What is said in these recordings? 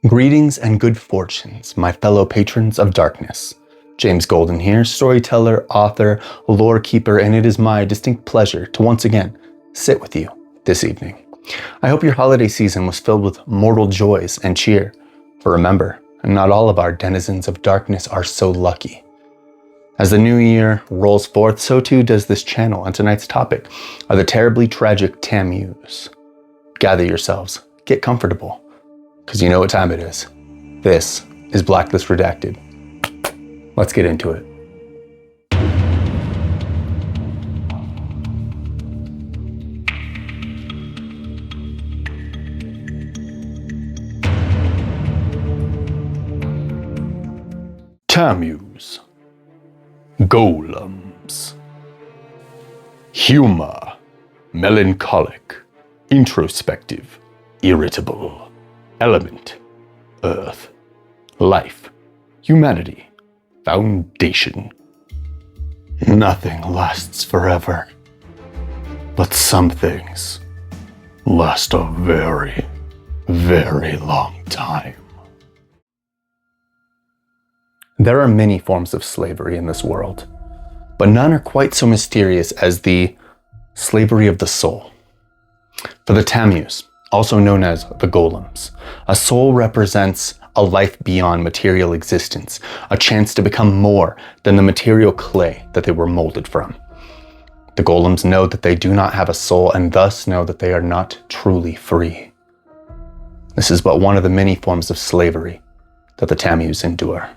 Greetings and good fortunes, my fellow patrons of darkness. James Golden here, storyteller, author, lore keeper, and it is my distinct pleasure to once again sit with you this evening. I hope your holiday season was filled with mortal joys and cheer. For remember, not all of our denizens of darkness are so lucky. As the new year rolls forth, so too does this channel, and tonight's topic are the terribly tragic Tammuz. Gather yourselves, get comfortable, because you know what time it is. This is Blacklist Redacted. Let's get into it. Tammuz. Golems. Humor. Melancholic. Introspective. Irritable. Element. Earth. Life. Humanity. Foundation. Nothing lasts forever, but some things last a very, very long time. There are many forms of slavery in this world, but none are quite so mysterious as the slavery of the soul. For the Tammuz, also known as the Golems, a soul represents a life beyond material existence, a chance to become more than the material clay that they were molded from. The Golems know that they do not have a soul and thus know that they are not truly free. This is but one of the many forms of slavery that the Tammuz endure.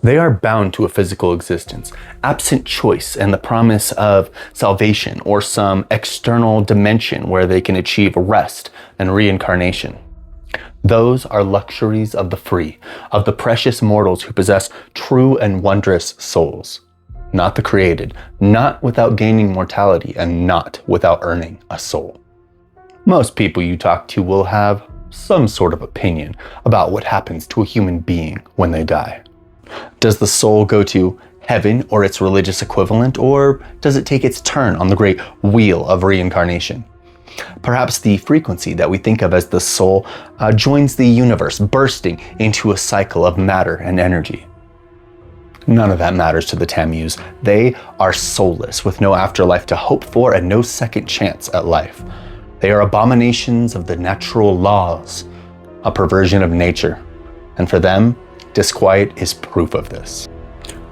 They are bound to a physical existence, absent choice and the promise of salvation or some external dimension where they can achieve rest and reincarnation. Those are luxuries of the free, of the precious mortals who possess true and wondrous souls, not the created, not without gaining mortality and not without earning a soul. Most people you talk to will have some sort of opinion about what happens to a human being when they die. Does the soul go to heaven or its religious equivalent, or does it take its turn on the great wheel of reincarnation? Perhaps the frequency that we think of as the soul joins the universe, bursting into a cycle of matter and energy. None of that matters to the Tammuz. They are soulless, with no afterlife to hope for and no second chance at life. They are abominations of the natural laws, a perversion of nature, and for them, disquiet is proof of this.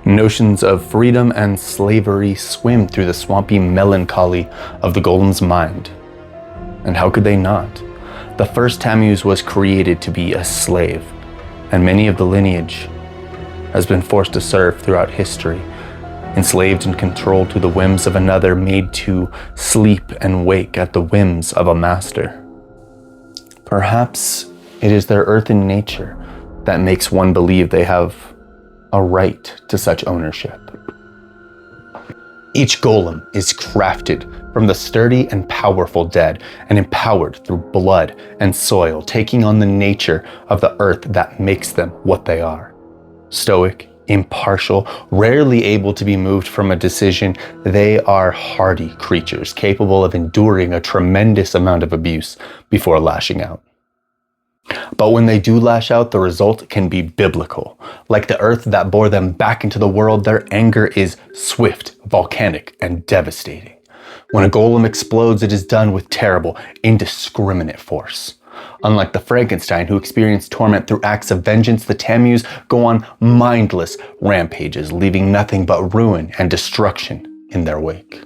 Notions of freedom and slavery swim through the swampy melancholy of the Golem's mind. And how could they not? The first Tammuz was created to be a slave, and many of the lineage has been forced to serve throughout history, enslaved and controlled to the whims of another, made to sleep and wake at the whims of a master. Perhaps it is their earthen nature that makes one believe they have a right to such ownership. Each golem is crafted from the sturdy and powerful dead and empowered through blood and soil, taking on the nature of the earth that makes them what they are. Stoic, impartial, rarely able to be moved from a decision, they are hardy creatures capable of enduring a tremendous amount of abuse before lashing out. But when they do lash out, the result can be biblical. Like the earth that bore them back into the world, their anger is swift, volcanic, and devastating. When a golem explodes, it is done with terrible, indiscriminate force. Unlike the Frankenstein, who experienced torment through acts of vengeance, the Tammuz go on mindless rampages, leaving nothing but ruin and destruction in their wake.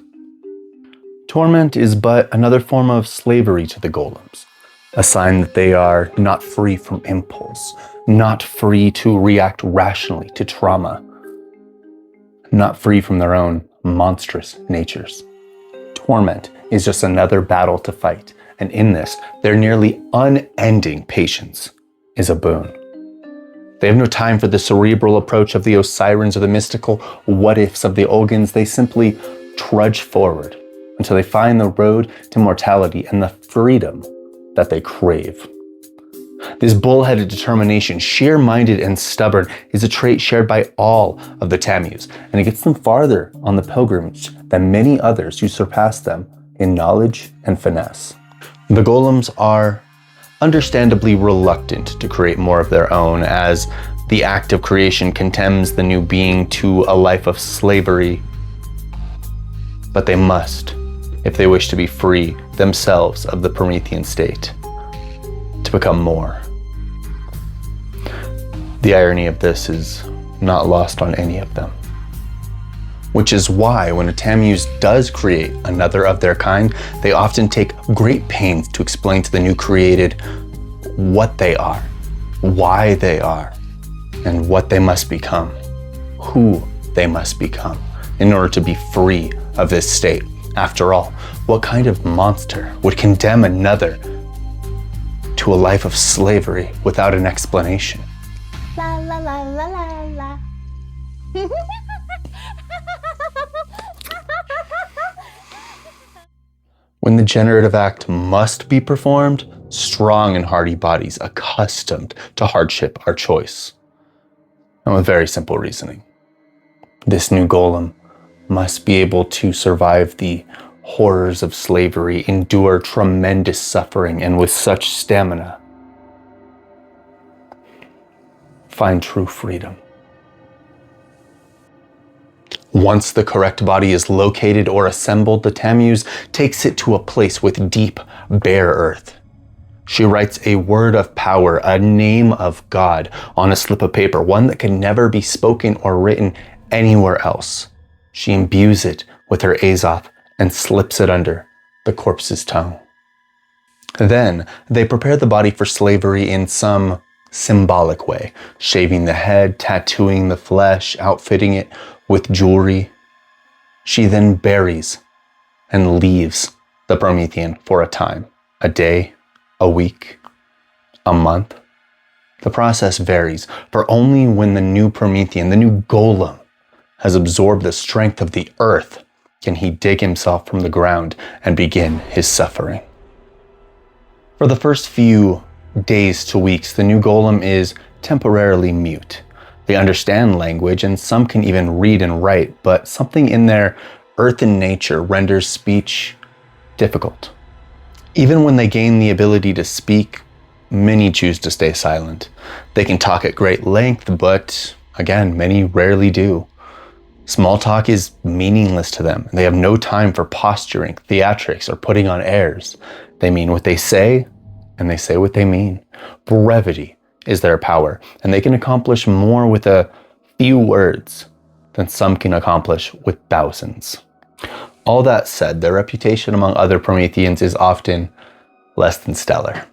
Torment is but another form of slavery to the golems. A sign that they are not free from impulse, not free to react rationally to trauma, not free from their own monstrous natures. Torment is just another battle to fight, and in this, their nearly unending patience is a boon. They have no time for the cerebral approach of the Osirans or the mystical what-ifs of the Olgans. They simply trudge forward until they find the road to mortality and the freedom that they crave. This bullheaded determination, sheer-minded and stubborn, is a trait shared by all of the Tammuz, and it gets them farther on the pilgrimage than many others who surpass them in knowledge and finesse. The golems are understandably reluctant to create more of their own, as the act of creation condemns the new being to a life of slavery. But they must, if they wish to be free themselves of the Promethean state, to become more. The irony of this is not lost on any of them. Which is why when a Tammuz does create another of their kind, they often take great pains to explain to the new created what they are, why they are, and what they must become, who they must become in order to be free of this state. After all, what kind of monster would condemn another to a life of slavery without an explanation? La la la la la la. When the Generative Act must be performed, strong and hardy bodies accustomed to hardship are choice. And with very simple reasoning. This new golem must be able to survive the horrors of slavery, endure tremendous suffering, and with such stamina, find true freedom. Once the correct body is located or assembled, the Tammuz takes it to a place with deep, bare earth. She writes a word of power, a name of God, on a slip of paper, one that can never be spoken or written anywhere else. She imbues it with her Azoth and slips it under the corpse's tongue. Then they prepare the body for slavery in some symbolic way, shaving the head, tattooing the flesh, outfitting it with jewelry. She then buries and leaves the Promethean for a time, a day, a week, a month. The process varies, for only when the new Promethean, the new golem, has absorbed the strength of the earth can he dig himself from the ground and begin his suffering. For the first few days to weeks, the new golem is temporarily mute. They understand language, and some can even read and write, but something in their earthen nature renders speech difficult. Even when they gain the ability to speak, many choose to stay silent. They can talk at great length, but again, many rarely do. Small talk is meaningless to them. They have no time for posturing, theatrics, or putting on airs. They mean what they say, and they say what they mean. Brevity is their power, and they can accomplish more with a few words than some can accomplish with thousands. All that said, their reputation among other Prometheans is often less than stellar.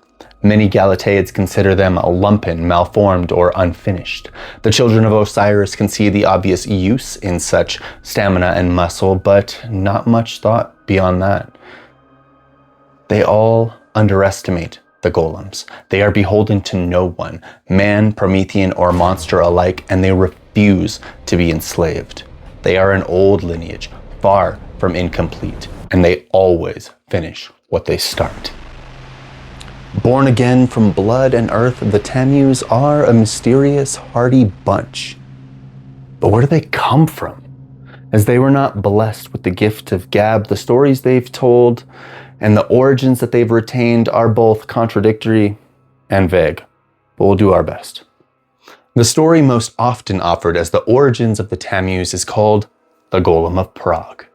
Many Galateids consider them lumpen, malformed, or unfinished. The children of Osiris can see the obvious use in such stamina and muscle, but not much thought beyond that. They all underestimate the golems. They are beholden to no one, man, Promethean, or monster alike, and they refuse to be enslaved. They are an old lineage, far from incomplete, and they always finish what they start. Born again from blood and earth, the Tammuz are a mysterious, hardy bunch. But where do they come from? As they were not blessed with the gift of gab, the stories they've told and the origins that they've retained are both contradictory and vague, but we'll do our best. The story most often offered as the origins of the Tammuz is called the Golem of Prague.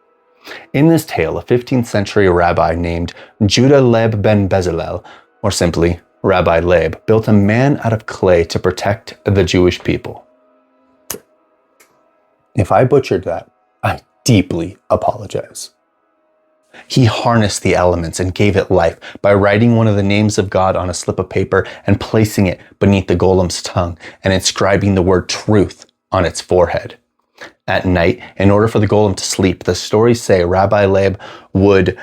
In this tale, a 15th century rabbi named Judah Leib ben Bezalel, or simply Rabbi Leib, built a man out of clay to protect the Jewish people. If I butchered that, I deeply apologize. He harnessed the elements and gave it life by writing one of the names of God on a slip of paper and placing it beneath the golem's tongue and inscribing the word truth on its forehead. At night, in order for the golem to sleep, the stories say Rabbi Leib would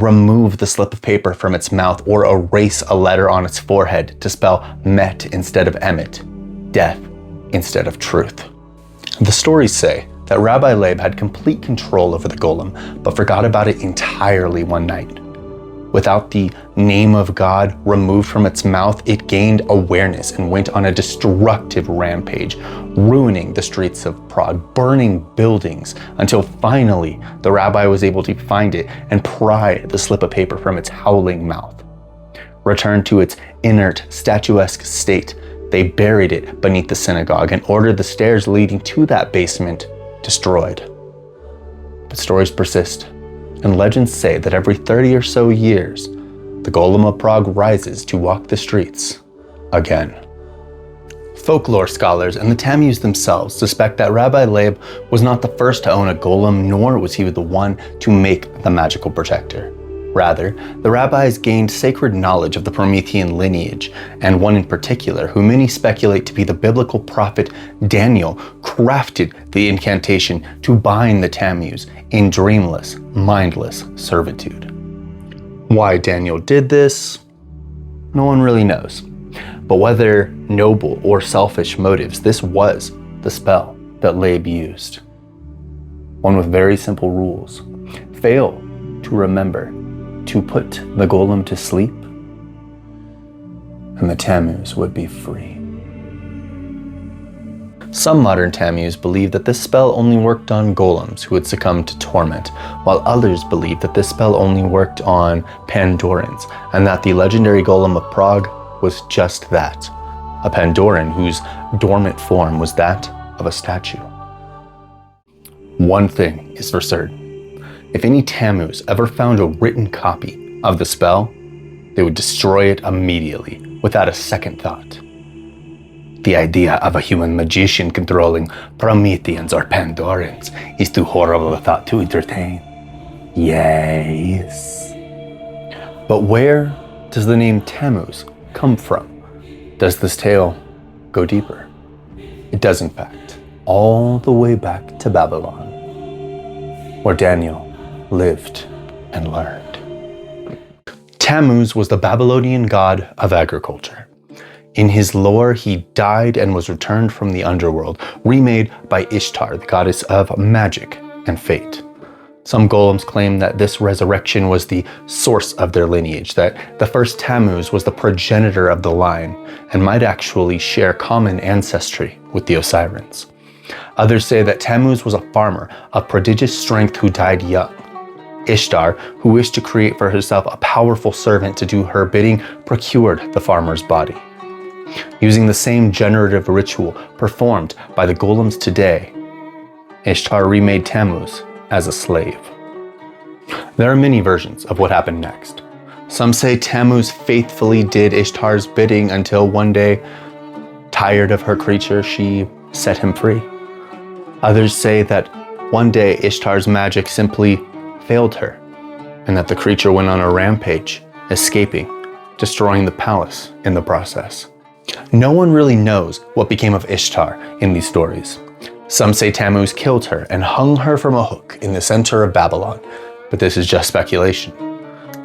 remove the slip of paper from its mouth or erase a letter on its forehead to spell met instead of emet, death instead of truth. The stories say that Rabbi Leib had complete control over the golem, but forgot about it entirely one night. Without the name of God removed from its mouth, it gained awareness and went on a destructive rampage, ruining the streets of Prague, burning buildings, until finally the rabbi was able to find it and pry the slip of paper from its howling mouth. returned to its inert, statuesque state, they buried it beneath the synagogue and ordered the stairs leading to that basement destroyed. But stories persist, and legends say that every 30 or so years, the Golem of Prague rises to walk the streets again. Folklore scholars and the Tammuz themselves suspect that Rabbi Leib was not the first to own a golem, nor was he the one to make the magical protector. Rather, the rabbis gained sacred knowledge of the Promethean lineage, and one in particular, who many speculate to be the biblical prophet Daniel, crafted the incantation to bind the Tammuz in dreamless, mindless servitude. Why Daniel did this, no one really knows. But whether noble or selfish motives, this was the spell that Leib used. One with very simple rules. Fail to remember to put the golem to sleep, and the Tammuz would be free. Some modern Tammuz believe that this spell only worked on golems who had succumbed to torment, while others believe that this spell only worked on Pandorans, and that the legendary Golem of Prague was just that, a Pandoran whose dormant form was that of a statue. One thing is for certain. If any Tammuz ever found a written copy of the spell, they would destroy it immediately, without a second thought. The idea of a human magician controlling Prometheans or Pandorans is too horrible a thought to entertain. Yes. But where does the name Tammuz come from? Does this tale go deeper? It does, in fact, all the way back to Babylon, where Daniel lived and learned. Tammuz was the Babylonian god of agriculture. In his lore, he died and was returned from the underworld, remade by Ishtar, the goddess of magic and fate. Some golems claim that this resurrection was the source of their lineage, that the first Tammuz was the progenitor of the line and might actually share common ancestry with the Osirians. Others say that Tammuz was a farmer of prodigious strength who died young. Ishtar, who wished to create for herself a powerful servant to do her bidding, procured the farmer's body. Using the same generative ritual performed by the golems today, Ishtar remade Tammuz as a slave. There are many versions of what happened next. Some say Tammuz faithfully did Ishtar's bidding until one day, tired of her creature, she set him free. Others say that one day Ishtar's magic simply failed her, and that the creature went on a rampage, escaping, destroying the palace in the process. No one really knows what became of Ishtar in these stories. Some say Tammuz killed her and hung her from a hook in the center of Babylon, but this is just speculation.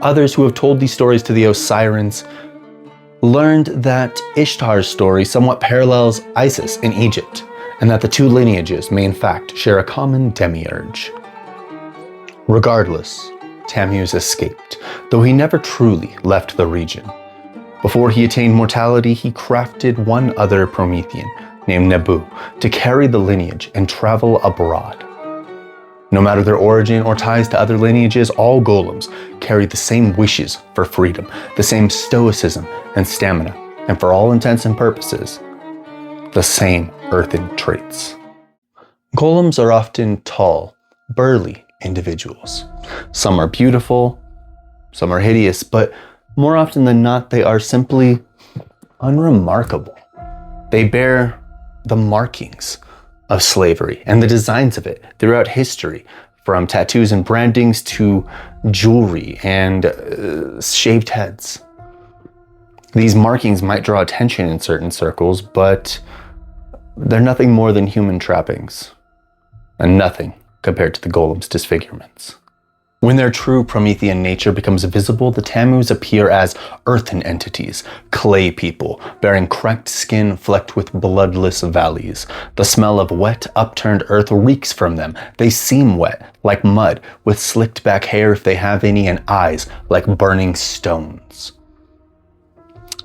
Others who have told these stories to the Osirians learned that Ishtar's story somewhat parallels Isis in Egypt, and that the two lineages may in fact share a common demiurge. Regardless, Tammuz escaped, though he never truly left the region. Before he attained mortality, he crafted one other Promethean, named Nebu, to carry the lineage and travel abroad. No matter their origin or ties to other lineages, all golems carry the same wishes for freedom, the same stoicism and stamina, and for all intents and purposes, the same earthen traits. Golems are often tall, burly individuals. Some are beautiful, some are hideous, but more often than not, they are simply unremarkable. They bear the markings of slavery and the designs of it throughout history, from tattoos and brandings to jewelry and shaved heads. These markings might draw attention in certain circles, but they're nothing more than human trappings, and nothing compared to the golem's disfigurements. When their true Promethean nature becomes visible, the Tammuz appear as earthen entities, clay people, bearing cracked skin flecked with bloodless valleys. The smell of wet, upturned earth reeks from them. They seem wet, like mud, with slicked back hair if they have any, and eyes like burning stones.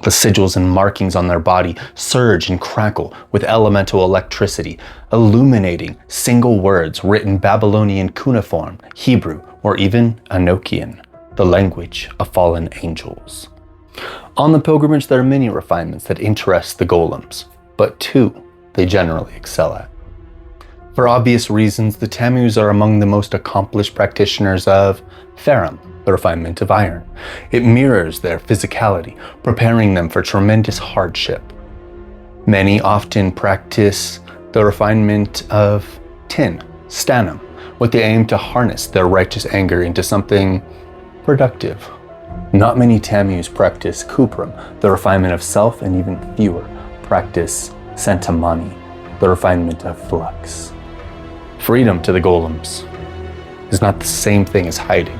The sigils and markings on their body surge and crackle with elemental electricity, illuminating single words written Babylonian cuneiform, Hebrew, or even Enochian, the language of fallen angels. On the pilgrimage, there are many refinements that interest the golems, but two they generally excel at. For obvious reasons, the Tammuz are among the most accomplished practitioners of Ferrum, the refinement of iron. It mirrors their physicality, preparing them for tremendous hardship. Many often practice the refinement of tin, stanum, with the aim to harness their righteous anger into something productive. Not many Tammuz practice cuprum, the refinement of self, and even fewer practice santamani, the refinement of flux. Freedom to the golems is not the same thing as hiding,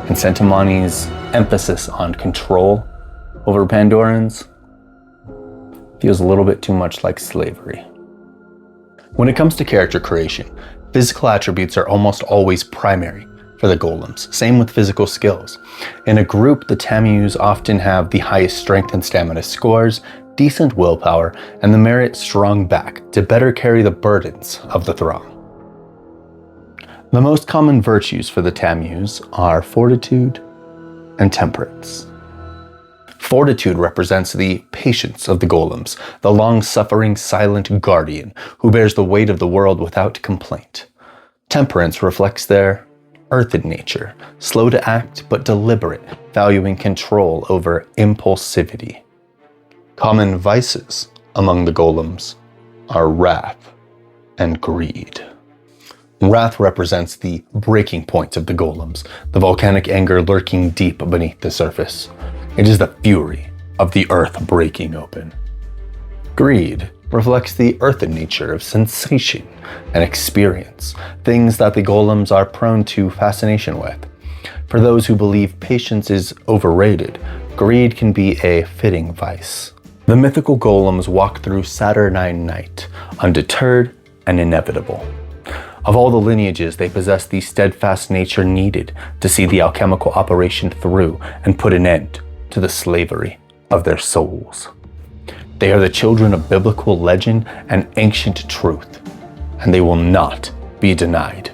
and santamani's emphasis on control over Pandorans feels a little bit too much like slavery. When it comes to character creation, physical attributes are almost always primary for the golems, same with physical skills. In a group, the Tammuz often have the highest strength and stamina scores, decent willpower, and the merit strong back to better carry the burdens of the throng. The most common virtues for the Tammuz are fortitude and temperance. Fortitude represents the patience of the golems, the long-suffering, silent guardian who bears the weight of the world without complaint. Temperance reflects their earthen nature, slow to act but deliberate, valuing control over impulsivity. Common vices among the golems are wrath and greed. Wrath represents the breaking point of the golems, the volcanic anger lurking deep beneath the surface. It is the fury of the earth breaking open. Greed reflects the earthen nature of sensation and experience, things that the golems are prone to fascination with. For those who believe patience is overrated, greed can be a fitting vice. The mythical golems walk through Saturnine night, undeterred and inevitable. Of all the lineages, they possess the steadfast nature needed to see the alchemical operation through and put an end to the slavery of their souls. They are the children of biblical legend and ancient truth, and they will not be denied.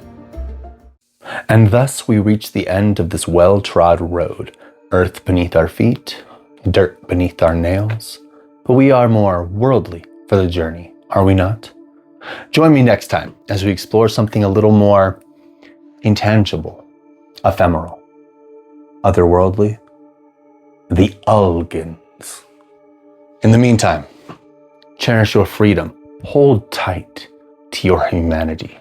And thus we reach the end of this well-trod road, earth beneath our feet, dirt beneath our nails, but we are more worldly for the journey, are we not? Join me next time as we explore something a little more intangible, ephemeral, otherworldly, the Ulgans. In the meantime, cherish your freedom, hold tight to your humanity,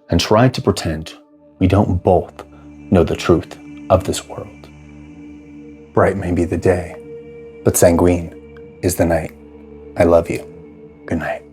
and try to pretend we don't both know the truth of this world. Bright may be the day, but sanguine is the night. I love you. Good night.